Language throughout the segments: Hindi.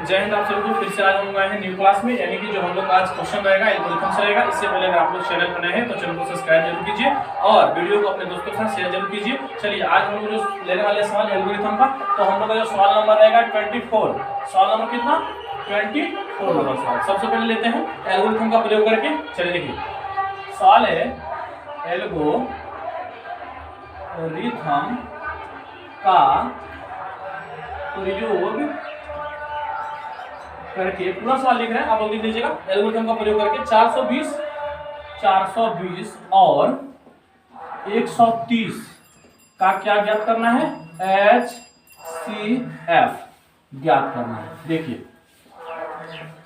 जय हिंद। आप सभी को फिर से आज हम आए हैं न्यू क्लास में, यानी कि जो हम लोग का आज क्वेश्चन रहेगा एल्गोरिथम से रहेगा। इससे पहले अगर आप लोग चैनल पर नए हैं तो चैनल को सब्सक्राइब जरूर कीजिए और वीडियो को अपने दोस्तों के साथ शेयर जरूर कीजिए। चलिए आज हम लोग जो लेने वाले सवाल एल्गोरिथम का, तो हम लोग का जो सवाल नंबर रहेगा 24। सवाल नंबर कितना? 24 नंबर सवाल। सबसे पहले लेते हैं एल्गोरिथम का प्रयोग करके। चलिए देखिए, सवाल है एल्गोरिथम का प्रयोग करके, पूरा सवाल लिख रहे हैं आप लोग, लिख लीजिएगा। एल्गोरिथम का प्रयोग करके 420 और 130 का क्या ज्ञात करना है? HCF ज्ञात करना है। देखिए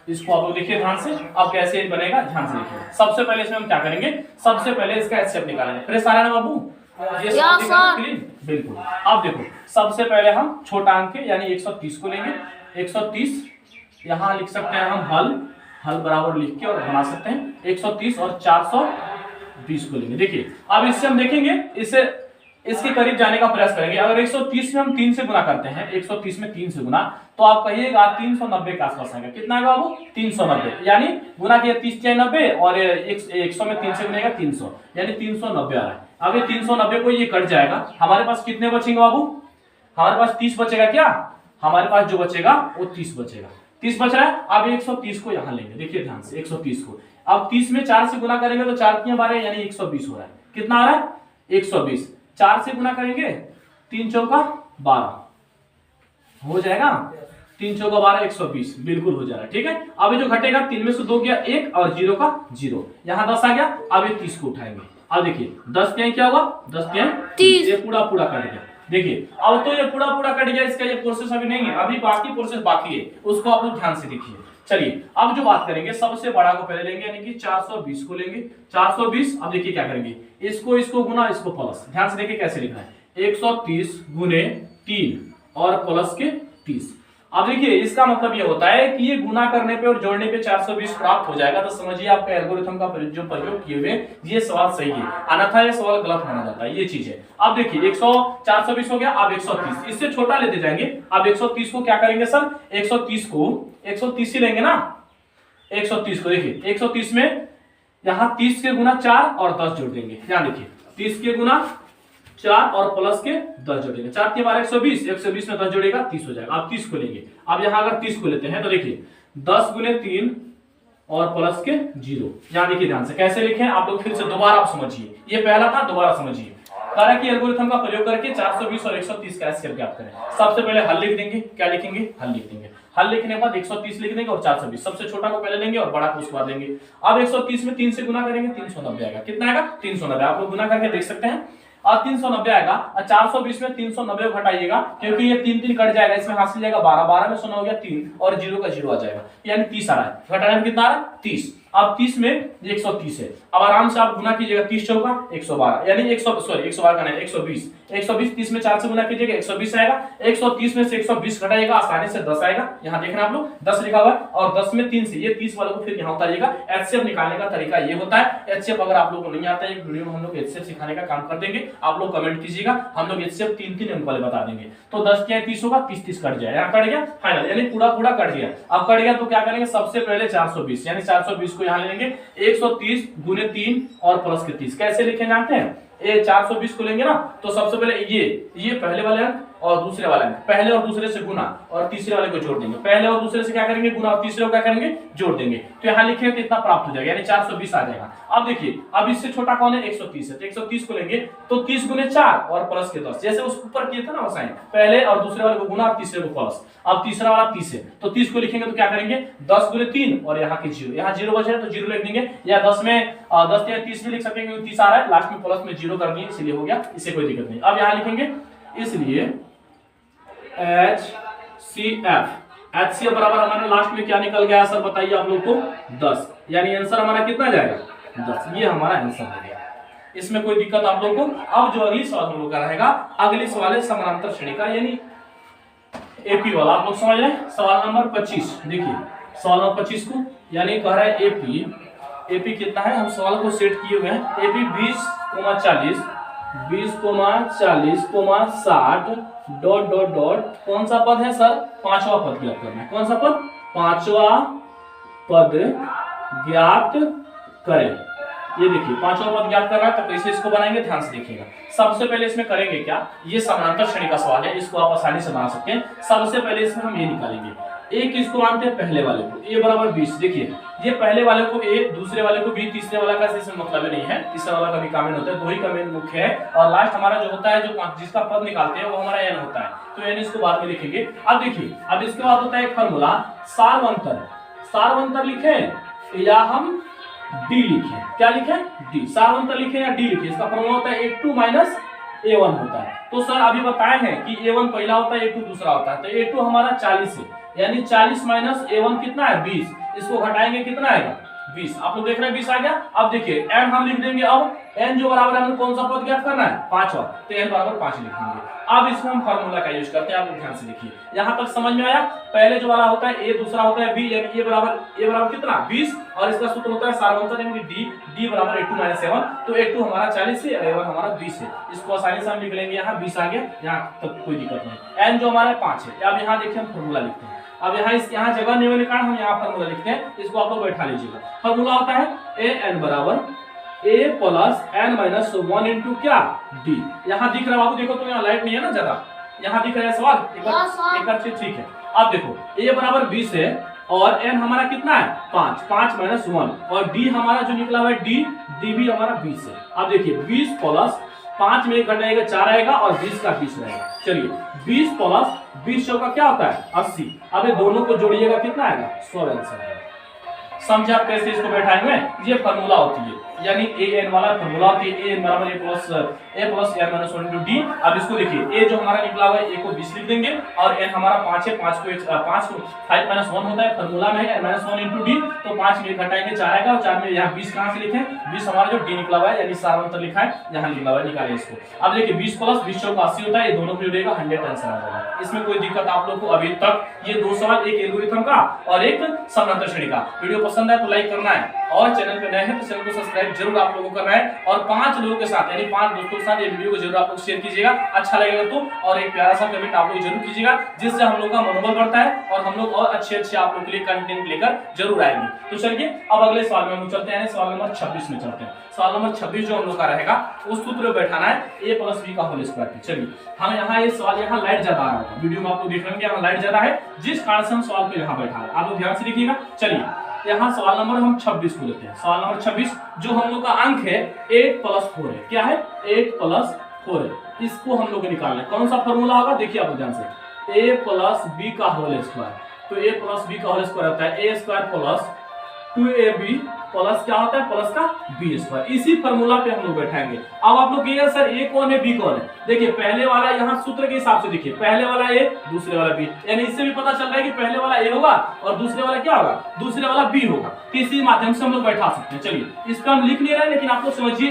इसको आप लोग देखिए ध्यान से, अब कैसे बनेगा ध्यान से देखिए। सबसे पहले इसमें हम क्या करेंगे? सबसे पहले इसका HCF निकालेंगे। फ्रेश आ रहा है ना बाबू? बिल्कुल। अब देखो, सबसे पहले हम छोटा अंक यानी 130 को लेंगे। 130 यहाँ लिख सकते हैं हम, हल बराबर लिख के और बना सकते हैं। 130 और 420 को लेंगे। देखिए अब इससे हम देखेंगे, इससे इसके करीब जाने का प्रयास करेंगे। अगर 130 में हम 3 से गुना करते हैं, 130 में 3 से गुना, तो आप कहिएगा 390 के आसपास आएगा। कितना आएगा बाबू? 390। यानी गुना किया 30 या 90 और 100 में 3 से गुनेगा 300, यानी 390 आ रहा है। अब ये 390 को ये कट जाएगा, हमारे पास कितने बचेंगे बाबू? हमारे पास 30 बचेगा। क्या हमारे पास जो बचेगा वो 30 बचेगा। 30 बच रहा है। अब 130 को यहाँ लेंगे। देखिए ध्यान से 130 को, अब 30 में 4 से गुना करेंगे तो 4 की 12 यानी 120 हो रहा है। कितना आ रहा है? 120। 4 से गुना करेंगे 3 चौका 12 हो जाएगा। 3 चौका 12 120 बिल्कुल हो जा रहा है। ठीक है, अब ये जो घटेगा 3 में से 2 गया 1 और 0 का 0, यहाँ 10 आ गया। अब ये 30 को उठाएंगे। अब देखिए 10 के क्या होगा? 10 के 30, ये पूरा कट गया। देखिए अब तो ये पूरा कट गया, इसका ये प्रोसेस अभी नहीं है, अभी बाकी प्रोसेस बाकी है, उसको आप लोग ध्यान से देखिए। चलिए अब जो बात करेंगे, सबसे बड़ा को पहले लेंगे, यानी कि 420 को लेंगे। 420, अब देखिए क्या करेंगे, इसको गुना, इसको प्लस। ध्यान से देखिए कैसे लिखना है, 130 गुने 3 और प्लस के 30। अब देखिए इसका मतलब ये होता है कि ये गुना करने पे और जोड़ने पे 420 प्राप्त हो जाएगा। तो समझिए आपका एल्गोरिथम का जो प्रयोग किए हुए ये सवाल सही है, अन्यथा ये सवाल गलत माना जाता है। ये चीज है। अब देखिए 420 हो गया। अब 130 इससे छोटा लेते जाएंगे। अब 130 को क्या करेंगे सर? 130 ही लेंगे ना। 130 को देखिए, 130 में यहाँ 30 के गुना 4 और 10 जोड़ देंगे। यहाँ देखिए 30 के गुना 4 और प्लस के 10 जोड़ेंगे। 4 के 12 120, 120 में 10 जोड़ेगा 30 हो जाएगा। अब 30 को लेंगे। अब यहाँ अगर 30 को लेते हैं तो देखिए 10 गुने 3 और प्लस के 0। यहाँ देखिए ध्यान से कैसे लिखें आप लोग, फिर से दोबारा आप समझिए। ये पहला था, दोबारा समझिए। कह कि एल्गोरिथम का प्रयोग करके 420 और 130 का HCF ज्ञात करें। सबसे पहले हल लिख देंगे। क्या लिखेंगे? हल लिख देंगे। हल लिखने के बाद 130 लिख देंगे और 420, सबसे छोटा को पहले लेंगे और बड़ा को उसके बाद लेंगे। अब 130 में 3 से गुना करेंगे, 390 आएगा। कितना आएगा? 390। आप लोग गुना करके देख सकते हैं और 390 आएगा। और 420 में 390 घटाइएगा, क्योंकि ये 3 कट जाएगा, इसमें हासिल जाएगा 12 में 100 हो गया 3 और 0 का 0 आ जाएगा, यानी 30 आ रहा है। घटाने में कितना आ रहा है? 30। अब 30 में 130 है। अब आराम से आप गुना कीजिएगा, 30 चौका 112, यानी 112 का नहीं 120। 120 30 में 4 से गुना कीजिएगा 120 आएगा। 130 में से 120 घटाइएगा, आसानी से 10 आएगा। यहाँ देखना आप लोग 10 लिखा हुआ है और 10 में 3 से ये 30 वाले को फिर यहाँ उतारिएगा। HCF निकालने का तरीका ये होता है। HCF अगर आप लोगों को नहीं आता है, एक वीडियो में हम लोग HCF सिखाने का काम कर देंगे, आप लोग कमेंट कीजिएगा, हम लोग HCF 3 अंक वाले बता देंगे। तो 10 क्या 30 होगा, 30 कट जाए, यहाँ कट गया फाइनल, यानी पूरा कट गया। अब कट गया तो क्या करेंगे? सबसे पहले 420 यानी 420 को यहाँ लेंगे। 130 गुने 3 और प्लस के 30 कैसे लिखें जानते हैं? ये 420 को लेंगे ना, तो सबसे पहले ये पहले वाले अंक और दूसरे वाले अंक, पहले और दूसरे से गुना और तीसरे वाले को जोड़ देंगे। पहले और दूसरे से क्या करेंगे? गुना और तीसरे को क्या करेंगे? जोड़ देंगे। तो यहाँ लिखेंगे तो इतना प्राप्त हो जाएगा, यानी 420 आ जाएगा। अब देखिए अब इससे छोटा कौन है? 130 है। तो 130 को लेंगे तो 30 गुने 4 और प्लस के 10, जैसे उस ऊपर किए थे ना साइन, पहले और दूसरे वाले को गुना और तीसरे को प्लस। अब तीसरा वाला 30 है, तो 30 को लिखेंगे तो क्या करेंगे? 10 गुने 3 और यहाँ के 0, यहाँ 0 बचे तो 0 लिख देंगे। या 10 में 10 या 30 भी लिख सकेंगे, क्योंकि 30 आ रहा है, लास्ट में प्लस में 0 कर दिए इसलिए हो गया, इससे कोई दिक्कत नहीं। अब यहाँ लिखेंगे, इसलिए HCF बराबर हमारे लास्ट में क्या निकल गया सर? बताइए आप लोग को 10, यानी आंसर हमारा कितना जाएगा? 10। ये हमारा आंसर हो गया। इसमें कोई दिक्कत आप लोग को? अब जो अगली सवाल हम लोग का रहेगा, अगली सवाल है समानांतर श्रेणी का, यानी एपी वाला। आप लोग समझ रहे हैं? सवाल नंबर 25 देखिए, सवाल नंबर 25 को यानी कह रहा है एपी कितना है? हम सवाल को सेट किए हुए हैं। एपी 20, 40, 20, 40, 60, डॉट डॉट डॉट कौन सा पद है सर, पांचवा पद ज्ञात करना है। कौन सा पद, पांचवा पद ज्ञात करें। ये देखिए पांचवा पद ज्ञात कर रहा है, तो कैसे इसको बनाएंगे ध्यान से देखिएगा। सबसे पहले इसमें करेंगे क्या, ये समानांतर श्रेणी का सवाल है, इसको आप आसानी से बना सकते हैं। सबसे पहले इसमें हम ये निकालेंगे, एक इसको मानते हैं पहले वाले को, a बराबर 20। देखिए ये पहले वाले को a, दूसरे वाले को b, तीसरे वाला का इसमें मतलब नहीं है, तीसरे वाला का भी कॉमन होता है, दो ही कॉमन मुख्य है। और लास्ट हमारा जो होता है, जो जिसका पद निकालते हैं वो हमारा n होता है, तो n इसको बाद में लिखेंगे। अब देखिए, अब इसके बाद होता है फॉर्मूला सारवंतर। सारवंतर लिखें या हम d लिखें, क्या लिखें, d। सारवंतर लिखें या d लिखें, इसका फॉर्मूला होता है a2 माइनस a1 होता है। तो सर अभी बताए हैं कि a1 पहला होता है, a2 दूसरा होता है, तो a2 हमारा 40 है, यानी 40 माइनस a1 कितना है 20, इसको घटाएंगे कितना आएगा 20। आप लोग देख रहे हैं 20 आ गया। अब देखिए n हम लिख देंगे, अब n जो बराबर है हमें कौन सा पद ज्ञात करना है, पांचवा, तो n बराबर 5 लिख देंगे। अब इसमें हम फार्मूला का यूज करते हैं, आप लोग ध्यान से देखिए, यहां तक समझ में आया। पहले जो वाला होता है a, दूसरा होता है b, यानी a बराबर कितना 20, और इसका सूत्र होता है सारवंतर यानी d बराबर a2 माइनस a1, तो a2 हमारा 40 है, a1 हमारा 20 है। इसको आसानी से हम लिख लेंगे, यहाँ 20 आ गया, यहाँ तक कोई दिक्कत नहीं। n जो हमारा 5 है। अब यहाँ देखिए हम फार्मूला लिखते हैं। अब यहाँ जगह नहीं होने के कारण हम यहाँ फार्मूला लिखते हैं, इसको आप लोग बैठा लीजिएगा। फार्मूला होता है an बराबर a plus n minus 1 into क्या d। यहाँ दिख रहा है बाबू, देखो तो यहाँ लाइट नहीं है ना ज्यादा, यहाँ दिख रहा है सवाल एक अच्छे, ठीक है। अब देखो a बराबर 20 है और n हमारा कितना है 5 माइनस 1, और d हमारा जो निकला हुआ है d भी हमारा 20 है। अब देखिए 20 प्लस 5 में 1 घटाएगा 4 आएगा, और 20 का 20 रहेगा। चलिए 20 प्लस 20 का क्या होता है 80। अब ये दोनों को जोड़िएगा कितना आएगा 100 आंसर आएगा। समझे आप कैसे इसको बैठाएंगे, ये फार्मूला होती है, यानी an वाला फार्मूला होती है, an बराबर a plus n minus 1 into d। अब इसको देखिए a जो हमारा निकला हुआ है a को 20 लिख देंगे, और n हमारा 5 है, 5 को 5 माइनस 1 होता है, फार्मूला में है n माइनस 1 इंटू d, तो 5 में घटाएंगे 4 आएगा, और 4 में यहाँ 20 कहाँ से लिखें, 20 हमारा जो d निकला हुआ है, यानी सारवंतर लिखा है, यहाँ निकला हुआ है, निकालें इसको। अब देखिए 20 प्लस 20 का 80 होता है, ये दोनों को जोड़ेगा 100 आंसर आ जाएगा। इसमें कोई दिक्कत आप लोग को अभी तक, ये दो सवाल, एक एल्गोरिथम का और एक समानांतर श्रेणी का। वीडियो पसंद है तो लाइक करना है, और चैनल पे नए हैं तो चैनल को सब्सक्राइब जरूर आप लोगों को करना है, और 5 लोगों के साथ यानी 5 दोस्तों के साथ ये वीडियो को जरूर आप लोग शेयर कीजिएगा, अच्छा लगेगा तो, और एक प्यारा सा कमेंट आप लोग जरूर कीजिएगा, जिससे हम लोग का मनोबल बढ़ता है और हम लोग और अच्छे आप लोग के लिए कंटेंट लेकर जरूर आएंगे। तो चलिए अब अगले सवाल में हम चलते हैं, सवाल नंबर 26 में चलते हैं। सवाल नंबर 26 जो हम लोग का रहेगा, उस सूत्र में बैठाना है a प्लस b का होल स्क्वायर। चलिए हम यहाँ ये सवाल, यहाँ लाइट ज्यादा आ रहा है वीडियो में, आप लोग देख रहे हैं यहाँ लाइट ज्यादा है, जिस कारण से हम सवाल को यहाँ बैठा है, आप लोग ध्यान से देखिएगा। चलिए यहाँ सवाल नंबर हम 26 को लेते हैं। सवाल नंबर 26 जो हम लोग का अंक है 8 प्लस 4 है, क्या है 8 प्लस 4 है, इसको हम लोग को निकालना है। कौन सा फॉर्मूला होगा देखिए आप ध्यान से, a प्लस b का होल स्क्वायर, तो a प्लस b का होल स्क्वायर होता है a square plus 2ab plus क्या होता है प्लस का b स्क्वायर। इसी फॉर्मूला पे हम लोग बैठाएंगे। अब आप लोग कहिएगा सर a कौन है b कौन है, देखिए पहले वाला यहाँ सूत्र के हिसाब से देखिए, पहले वाला a दूसरे वाला b, यानी इससे भी पता चल रहा है कि पहले वाला a होगा और दूसरे वाला क्या होगा, दूसरे वाला b होगा। किसी माध्यम से हम लोग बैठा सकते हैं। चलिए इस पर हम लिख नहीं रहे, लेकिन आप लोग समझिए